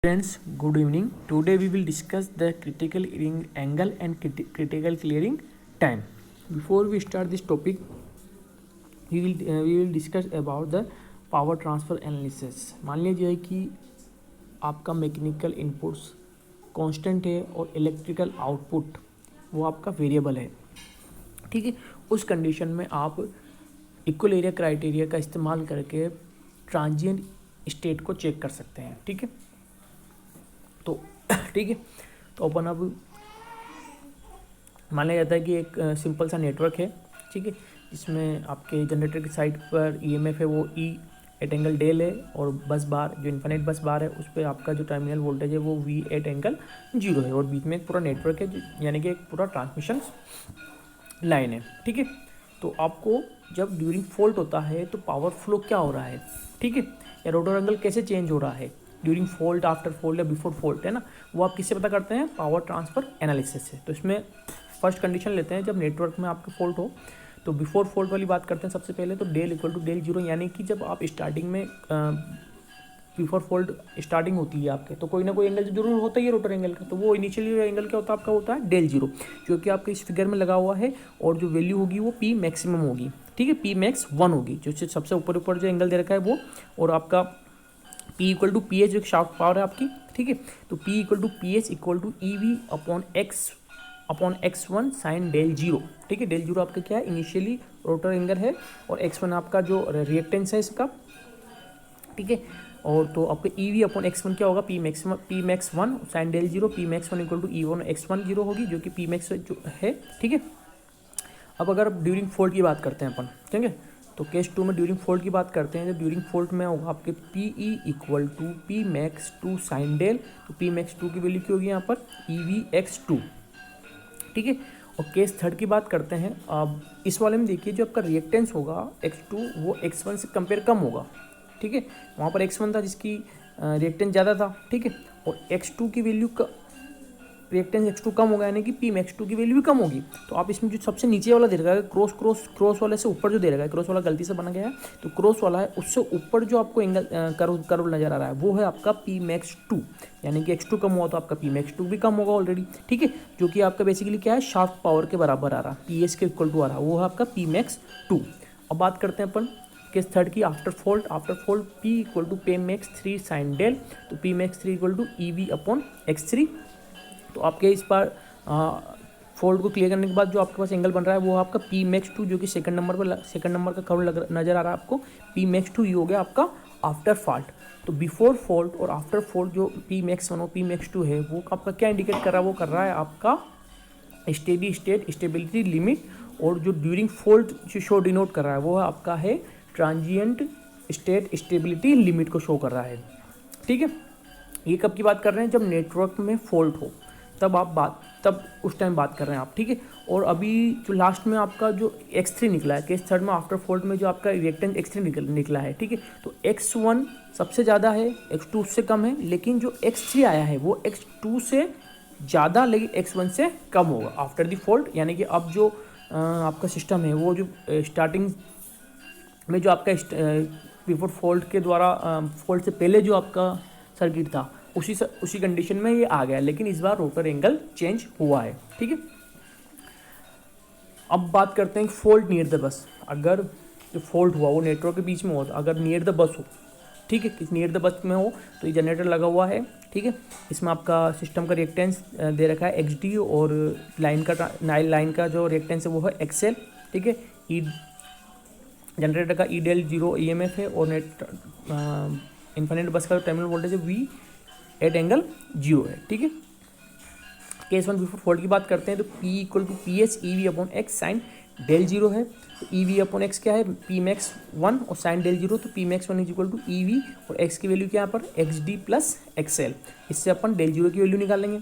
Friends, good evening. Today we will discuss the critical angle and critical clearing time. Before we start this topic, we will discuss about the power transfer analysis. मान लीजिए कि आपका mechanical inputs constant है और electrical output वो आपका variable है, ठीक है। उस कंडीशन में आप इक्वल एरिया क्राइटेरिया का इस्तेमाल करके ट्रांजिएंट स्टेट को चेक कर सकते हैं, ठीक है। तो ठीक है, तो अपन अब माना जाता है कि एक सिंपल सा नेटवर्क है, ठीक है, जिसमें आपके जनरेटर की साइड पर ईएमएफ है वो ई एट एंगल डेल है, और बस बार जो इन्फिनिट बस बार है उस पर आपका जो टर्मिनल वोल्टेज है वो वी एट एंगल 0 है, और बीच में एक पूरा नेटवर्क है, यानी कि एक पूरा ट्रांसमिशन लाइन है, ठीक है। तो आपको जब ड्यूरिंग फॉल्ट होता है तो पावर फ्लो क्या हो रहा है, ठीक है, या रोटर एंगल कैसे चेंज हो रहा है ड्यूरिंग फॉल्ट, आफ्टर फॉल्ट या बिफोर फॉल्ट, है ना, वो आप किससे पता करते हैं? पावर ट्रांसफर एनालिसिस से। तो इसमें फर्स्ट कंडीशन लेते हैं, जब नेटवर्क में आपका फॉल्ट हो तो बिफोर फॉल्ट वाली बात करते हैं सबसे पहले। तो डेल इक्वल टू डेल 0, यानी कि जब आप स्टार्टिंग में बिफोर फॉल्ट स्टार्टिंग होती है आपके, तो कोई ना कोई एंगल जरूर होता ही है रोटर एंगल का। तो वो इनिशियली एंगल क्या होता है आपका? होता है डेल 0, जो कि आपके इस फिगर में लगा हुआ है, और जो वैल्यू होगी वो पी मैक्सिमम होगी, ठीक है, पी मैक्स 1 होगी, जो सबसे ऊपर जो एंगल दे रखा है वो, और आपका P equal to P H जो शाफ्ट पावर है आपकी, ठीक है। तो P equal to P H equal to E V upon x1 sine del 0, ठीक है। डेल 0 आपका क्या है? इनिशियली रोटर एंगल है, और x1 आपका जो रिएक्टेंस है इसका, ठीक है। और तो आपका ई वी अपॉन x1 क्या होगा? P max 1 sine del 0, P max 1 equal to E one x1 0 होगी, जो कि पी मैक्स जो है, ठीक है। अब अगर ड्यूरिंग फॉल्ट की बात करते हैं अपन, ठीक है, तो केस 2 में ड्यूरिंग फॉल्ट की बात करते हैं। जब ड्यूरिंग फॉल्ट में होगा आपके P E equal to P max 2 sine del, तो पी मैक्स 2 की वैल्यू क्या होगी यहाँ पर? ई वी एक्स 2, ठीक है। और केस 3 की बात करते हैं। अब इस वाले में देखिए, जो आपका रिएक्टेंस होगा x2 वो x1 से कंपेयर कम होगा, ठीक है। वहाँ पर x1 था जिसकी रिएक्टेंस ज़्यादा था, ठीक है, और x2 की वैल्यू रिएक्टेंस x2 कम होगा, यानी कि पी मैक्स 2 की वैल्यू भी कम होगी। तो आप इसमें जो सबसे नीचे वाला दे रखा है, क्रॉस वाले से ऊपर जो दे रखा है, क्रॉस वाला गलती से बना गया है, तो क्रॉस वाला है उससे ऊपर जो आपको एंगल कर्व नजर आ रहा है वो है आपका पी मैक्स 2, यानी कि x2 कम हुआ तो आपका पी मैक्स 2 भी कम होगा ऑलरेडी, ठीक है, जो कि आपका बेसिकली क्या है? शाफ्ट पावर के बराबर आ रहा, पी एस के इक्वल टू आ रहा, वो है आपका पी मैक्स 2। अब बात करते हैं अपन केस 3 की, after fault P equal to P max 3 sine del, तो P max 3 equal to E V upon x3। तो आपके इस बार फोल्ड को क्लियर करने के बाद जो आपके पास एंगल बन रहा है वो आपका पी मैक्स 2, जो कि सेकंड नंबर का कर्व नजर आ रहा है आपको, पी मैक्स 2 ये हो गया आपका आफ्टर फॉल्ट। तो बिफोर फॉल्ट और आफ्टर फॉल्ट जो पी मैक्स 1 और पी मैक्स 2 है वो आपका क्या इंडिकेट कर रहा है? वो कर रहा है आपका स्टेडी स्टेट स्टेबिलिटी लिमिट, और जो ड्यूरिंग फॉल्ट जो शो डिनोट कर रहा है वो आपका है ट्रांजिएंट स्टेट स्टेबिलिटी लिमिट को शो कर रहा है, ठीक है। ये कब की बात कर रहे हैं? जब नेटवर्क में फॉल्ट हो, तब उस टाइम बात कर रहे हैं आप, ठीक है। और अभी जो लास्ट में आपका जो x3 निकला है, केस 3 में आफ्टर फॉल्ट में जो आपका रिएक्टेंस x3 निकला है, ठीक है, तो x1 सबसे ज़्यादा है, x2 उससे कम है, लेकिन जो x3 आया है वो x2 से ज़्यादा लेकिन x1 से कम होगा आफ्टर द फॉल्ट। यानी कि अब जो आपका सिस्टम है वो जो स्टार्टिंग में जो आपका बिफोर फॉल्ट के द्वारा फॉल्ट से पहले जो आपका सर्किट था उसी कंडीशन में ये आ गया, लेकिन इस बार रोटर एंगल चेंज हुआ है, ठीक है। अब बात करते हैं फॉल्ट नियर द बस। अगर जो फॉल्ट हुआ वो नेटवर्क के बीच में हो, अगर नियर द बस हो, ठीक है, नियर द बस में हो, तो ये जनरेटर लगा हुआ है, ठीक है, इसमें आपका सिस्टम का रिएक्टेंस दे रखा है XD, और लाइन का जो रिएक्टेंस है वो है XL, ठीक है। जनरेटर का ई डेल 0 EMF है, और इन्फिनिट बस का टर्मिनल वोल्टेज है वी एट एंगल 0 है, ठीक है। केस 1 बिफोर फॉल्ट की बात करते हैं, तो P equal to P H E V upon X sine del 0 है, तो ई वी अपॉन एक्स क्या है? पी मैक्स 1 और साइन डेल 0, तो P max 1 is equal to E V, और एक्स की वैल्यू क्या है यहाँ पर? XD plus XL। इससे अपन डेल 0 की वैल्यू निकालेंगे,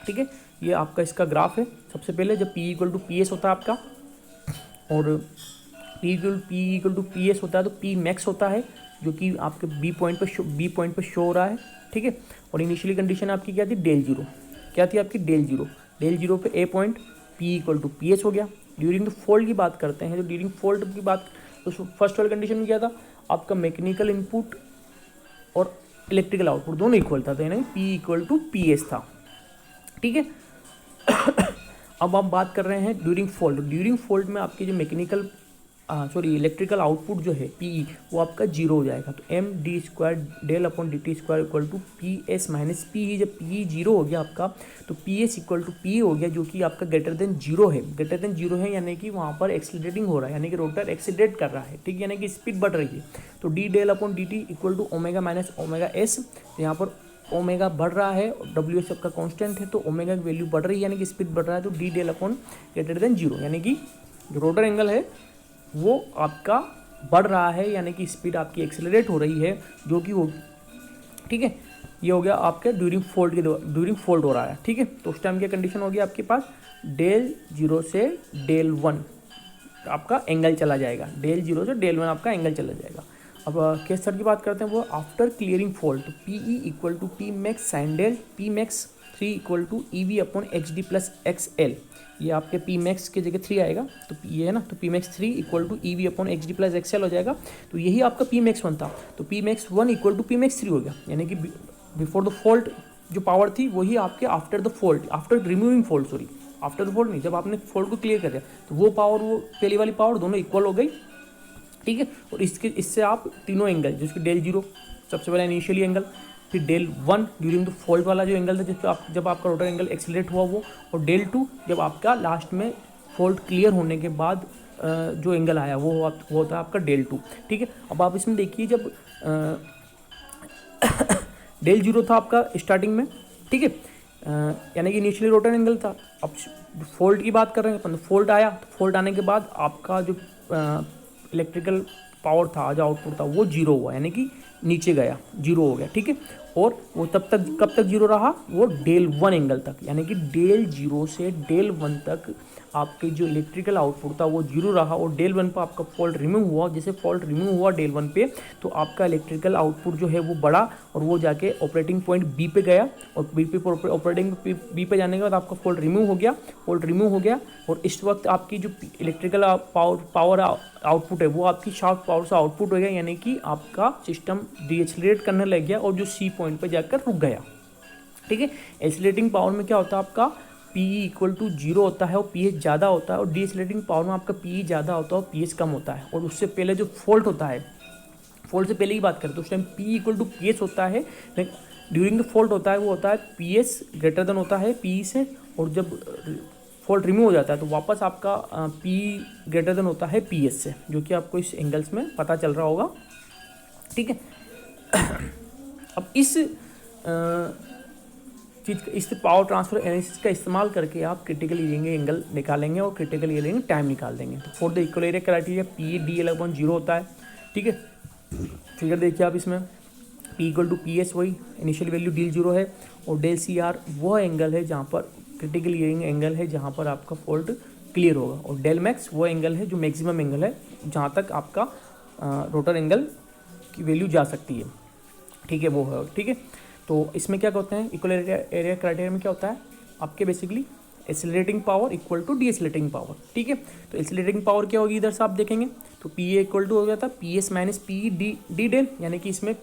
ठीक है। ये आपका इसका ग्राफ है। सबसे पहले जब P equal to P S होता है आपका, और P equal to P S होता है, तो P मैक्स होता है, जो कि आपके बी पॉइंट पर शो हो रहा है, ठीक है। और इनिशियली कंडीशन आपकी क्या थी? डेल 0, क्या थी आपकी? डेल 0 पे a point P equal to P H हो गया। ड्यूरिंग द फॉल्ट की बात करते हैं, जो ड्यूरिंग फॉल्ट की बात, तो फर्स्ट वाली कंडीशन में क्या था? आपका मैकेनिकल इनपुट और इलेक्ट्रिकल आउटपुट दोनों इक्वल था, तो यानी P equal to P S था। ठीक है। अब आप बात कर रहे हैं ड्यूरिंग फॉल्ट। ड्यूरिंग फॉल्ट में आपकी जो मैकेनिकल इलेक्ट्रिकल आउटपुट जो है पीई वो आपका जीरो हो जाएगा। तो M D square del upon D T square equal to P S minus P. जब पी जीरो हो गया आपका तो P S equal to P हो गया, जो कि आपका ग्रेटर देन जीरो है। ग्रेटर देन जीरो है यानी कि वहाँ पर एक्सीलरेटिंग हो रहा है, यानी कि रोटर एक्सीलरेट कर रहा है। ठीक, यानी कि स्पीड बढ़ रही है। तो D del upon D T equal to omega minus omega S. यहाँ पर ओमेगा बढ़ रहा है, डब्ल्यू एस आपका कांस्टेंट है, तो ओमेगा की वैल्यू बढ़ रही है यानी कि स्पीड बढ़ रहा है। तो D del upon greater than zero, यानी कि जो रोटर एंगल है वो आपका बढ़ रहा है, यानी कि स्पीड आपकी एक्सेलरेट हो रही है, जो कि हो। ठीक है, ये हो गया आपके ड्यूरिंग फोल्ड हो रहा है। ठीक है, तो उस टाइम क्या कंडीशन होगी आपके पास, डेल जीरो से डेल वन आपका एंगल चला जाएगा। डेल जीरो से डेल वन आपका एंगल चला जाएगा। अब केस सर की बात करते हैं, वो after clearing fault P E equal to P max sine del P max 3 equal to E V upon X D plus X L. ये आपके पी मैक्स की जगह 3 आएगा, तो ये है ना, तो P max 3 equal to E V upon X D plus X L हो जाएगा। तो यही आपका पी मैक्स 1 था, तो P max 1 equal to P max 3 हो गया। यानी कि बिफोर द फॉल्ट जो पावर थी वही आपके after the fault, after removing fault, sorry after the fault नहीं, जब आपने फॉल्ट को क्लियर कर दिया तो वो पावर, वो पहली वाली पावर दोनों इक्वल हो गई। ठीक है, और इससे आप तीनों एंगल, जिसकी डेल जीरो सबसे पहले इनिशियली एंगल, फिर del one during the fault वाला जो एंगल था जब आपका रोटर एंगल एक्सीलरेट हुआ वो, और डेल टू जब आपका लास्ट में फॉल्ट क्लियर होने के बाद जो एंगल आया वो होता है आपका डेल टू। ठीक है, अब आप इसमें देखिए, जब डेल जीरो था आपका स्टार्टिंग में, ठीक है, यानी कि इनिशियली रोटर एंगल था। अब फॉल्ट की बात कर रहे हैं अपन, फॉल्ट आया, तो फॉल्ट आने के बाद आपका जो इलेक्ट्रिकल पावर था, जो आउटपुट था, वो जीरो हुआ, यानी कि नीचे गया, जीरो हो गया। ठीक है, और वो तब तक कब तक जीरो रहा, वो डेल वन एंगल तक, यानी कि डेल जीरो से डेल वन तक आपके जो इलेक्ट्रिकल आउटपुट था वो जीरो रहा, और डेल वन पर आपका फॉल्ट रिमूव हुआ। जैसे फॉल्ट रिमूव हुआ डेल वन पे, तो आपका इलेक्ट्रिकल आउटपुट जो है वो बढ़ा, और वो जाके ऑपरेटिंग पॉइंट बी पे गया, और बी पे ऑपरेटिंग बी पे जाने के बाद आपका फॉल्ट रिमूव हो गया, और इस वक्त आपकी जो इलेक्ट्रिकल पावर आउटपुट है वो आपकी शाफ्ट पावर से आउटपुट हो गया, यानी कि आपका सिस्टम डीएक्सेलरेट करने लग गया और जो सी पॉइंट पे जाकर रुक गया। ठीक है, एक्सीलरेटिंग पावर में क्या होता है आपका, पी इक्वल टू जीरो होता है और पी एच ज़्यादा होता है, और डीएक्सेलरेटिंग पावर में आपका पी ज़्यादा होता है और पी एच कम होता है। और उससे पहले जो फॉल्ट होता है, फॉल्ट से पहले की बात करें तो उस time P equal to P H होता है, ड्यूरिंग द फॉल्ट होता है वो होता है पी एस ग्रेटर देन होता है पी से, और जब फॉल्ट रिमूव हो जाता है तो वापस आपका पी ग्रेटर देन होता है पी एस से, जो कि आपको इस एंगल्स में पता चल रहा होगा। ठीक है, अब इस चीज़ इस पावर ट्रांसफर एनालिसिस का इस्तेमाल करके आप क्रिटिकल यील्डिंग एंगल निकालेंगे और क्रिटिकल यील्डिंग टाइम निकाल देंगे। तो for the equal area criteria P D L upon zero होता है। ठीक है, फिगर देखिए आप इसमें, P equal to P S वही इनिशियल वैल्यू डेल जीरो है, और डेल सी आर वह एंगल है जहाँ पर क्रिटिकल यील्डिंग एंगल है, जहाँ पर आपका फॉल्ट क्लियर होगा, और डेल मैक्स वो एंगल है जो मैक्सिमम एंगल है जहाँ तक आपका रोटर एंगल की वैल्यू जा सकती है। ठीक है, वो है। ठीक है, तो इसमें क्या होते हैं, इक्वल एरिया क्राइटेरिया में क्या होता है आपके basically accelerating power equal to decelerating power. ठीक है, तो एक्सीलरेटिंग पावर क्या होगी, इधर से आप देखेंगे तो पी ए इक्वल टू हो गया था P S minus P D del, यानी कि इसमें,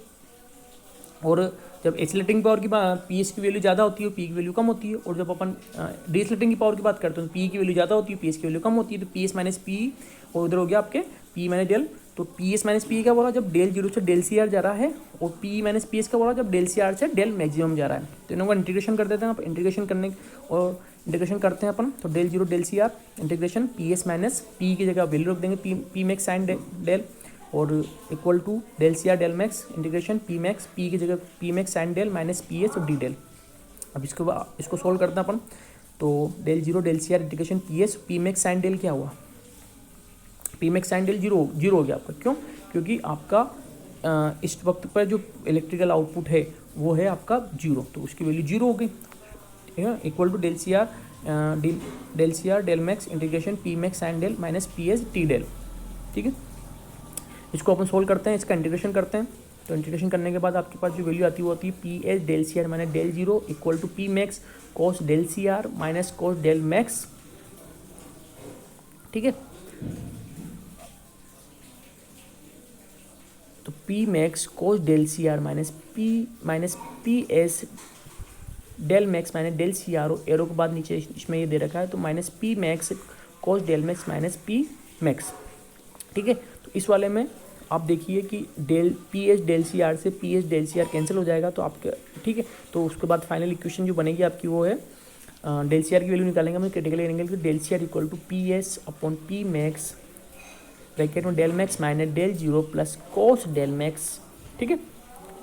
और जब एक्सीलरेटिंग पावर की पी एस की वैल्यू ज़्यादा होती है, पी की वैल्यू कम होती है, और जब अपन डीएक्सेलरेटिंग की पावर की बात करते हैं तो पी की वैल्यू ज़्यादा होती है, पी एस की वैल्यू कम होती है, तो पी एस माइनस पी, और उधर हो गया आपके पी माइनस डेल। तो पी एस माइनस पी क्या बोला, जब डेल जीरो से डेल सी आर जा रहा है, और पी माइनस पी एस का बोला जब डेल सी आर से डेल मैक्सिमम जा रहा है। तो इनों का इंटीग्रेशन कर देते हैं आप, इंटीग्रेशन करते हैं अपन, तो del zero del C R integration P S minus P की जगह वैल्यू रख देंगे पी मैक्स साइन डेल, और equal to del C R del max integration P max P की जगह P max sine del minus P S और D del. अब इसको सोल्व करते हैं अपन, तो del zero del C R integration P max sine del क्या हुआ, P max sine del zero हो गया आपका। क्यों, क्योंकि आपका इस वक्त पर जो इलेक्ट्रिकल आउटपुट है वो है आपका जीरो, तो उसकी वैल्यू जीरो हो गई। ठीक है, equal to del C R del max integration P max sine del minus P S T del. ठीक है, इसको अपन सोल्व करते हैं, इसका इंटीग्रेशन करते हैं, तो इंटीग्रेशन करने के बाद आपके पास जो वैल्यू आती है वो होती है P S del C R minus del zero equal to P max cos del C R minus cos del max. ठीक है, तो P max cos del C R minus P S del max minus del C R O, arrow के बाद नीचे इसमें ये दे रखा है, तो minus P max cos del max minus P max. ठीक है, तो इस वाले में आप देखिए कि del P H del C R से P H del C R cancel हो जाएगा, तो आपके ठीक है, तो उसके बाद फाइनल इक्वेशन जो बनेगी आपकी वो है डेल सी आर की वैल्यू निकालेंगे हम क्रिटिकल एंगल की, del C R equal to P S upon P max bracket में del max minus del zero plus cos del max. ठीक है,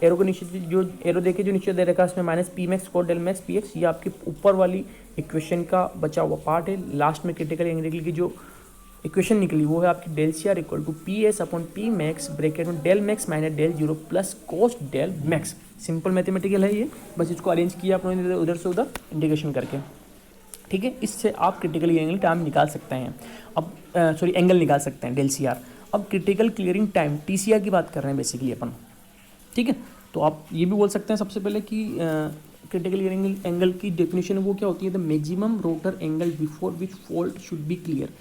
एरो को नीचे जो एरो देखे जो नीचे दे रखा है उसमें minus P max cos del max P x, ये आपकी ऊपर वाली इक्वेशन का बचा हुआ पार्ट है। लास्ट में क्रिटिकल एंगल की जो इक्वेशन निकली वो है आपकी del C R equal to P S upon P max bracket में del max minus del zero plus cos del max. Simple mathematical है ये, बस इसको अरेंज किया अपने उधर से उधर इंटीग्रेशन करके। ठीक है, इससे आप क्रिटिकल एंगल टाइम निकाल सकते हैं। अब एंगल निकाल सकते हैं डेल सी आर। अब critical clearing time T C R की बात कर रहे हैं बेसिकली अपन। ठीक है, तो आप ये भी बोल सकते हैं सबसे पहले कि क्रिटिकल क्लियरिंग एंगल की डेफिनेशन वो क्या होती है, the maximum rotor angle before which fault should be clear.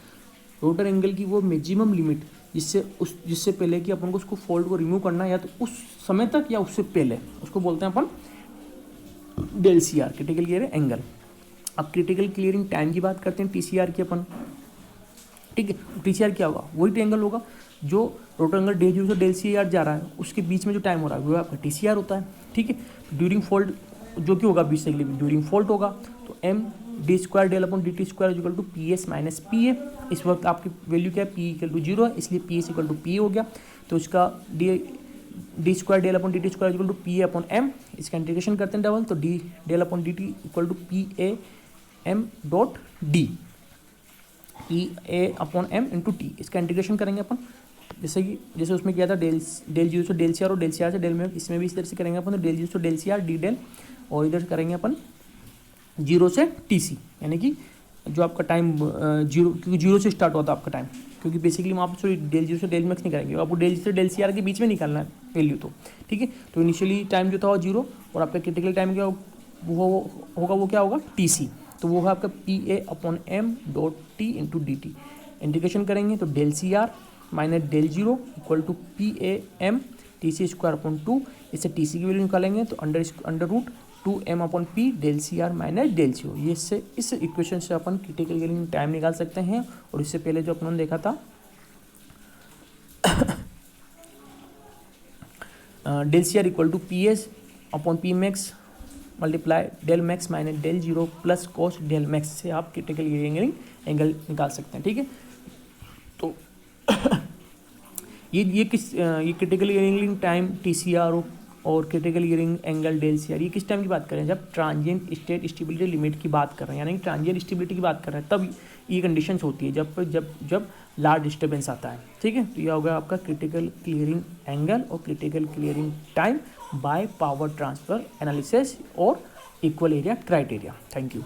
Rotor angle की वो मैक्सिमम लिमिट जिससे पहले कि अपन को उसको फॉल्ट को रिमूव करना है, या तो उस समय तक या उससे पहले, उसको बोलते हैं अपन del C R, critical clearing angle. अब क्रिटिकल क्लियरिंग टाइम की बात करते हैं टी सी आर की अपन। ठीक है, टी सी आर क्या होगा, वही एंगल होगा जो रोटर एंगल डेल जीरो से डेल सी आर जा रहा है, उसके बीच में जो टाइम हो रहा है वो आपका टी सी आर होता है। ठीक है, ड्यूरिंग फॉल्ट जो कि होगा बेसिकली ड्यूरिंग फॉल्ट होगा, तो M D square del upon D T square equal to P S minus P A. इस वक्त आपकी वैल्यू क्या है, पी इक्वल टू जीरो है, इसलिए P S equal to P हो गया, तो इसका D square del upon D T square equal to P A upon M, इसका इंटीग्रेशन करते हैं डबल, तो D del upon D T equal to P A M dot D, P A upon M into T, इसका integration करेंगे अपन जैसे उसमें किया था डेल जीरो से डेल सी आर और डेल सी आर से डेल में, इसमें भी इस तरह से करेंगे अपन, तो डेल जीरो से del C R D del, और इधर करेंगे अपन जीरो से टी सी, यानी कि जो आपका टाइम जीरो, क्योंकि जीरो से स्टार्ट होता है आपका टाइम, क्योंकि बेसिकली वहाँ पर सॉरी डेल जीरो से डेल मैक्स नहीं करेंगे, आपको डेल जीरो से डेल सी आर के बीच में निकालना है वैल्यू, तो ठीक है। तो इनिशियली टाइम जो था वो जीरो, और आपका क्रिटिकल टाइम क्या वो होगा, वो क्या होगा टी सी, तो वो है आपका P A upon M dot T into D T. Integration करेंगे तो del C R minus del zero equal to P A M T C square upon two, इससे टी सी की वैल्यू निकालेंगे तो under root two M upon P del C R minus del C O. ये इससे इस equation से अपन critical clearing time निकाल सकते हैं। और इससे पहले जो अपन देखा था del C R equal to P S upon P max multiply del max minus del zero plus cos del max, से आप क्रिटिकल क्लियरिंग एंगल निकाल सकते हैं। ठीक है, तो ये critical clearing time T C R और critical clearing angle del C R, ये किस टाइम की बात कर रहे हैं, जब ट्रांजिएंट स्टेट स्टेबिलिटी लिमिट की बात कर रहे हैं, यानी कि ट्रांजिएंट स्टेबिलिटी की बात कर रहे हैं, तब ये कंडीशंस होती है जब लार्ज डिस्टर्बेंस आता है। ठीक है, तो यह होगा आपका क्रिटिकल क्लियरिंग एंगल और critical clearing time by power transfer analysis और equal area criteria. Thank you.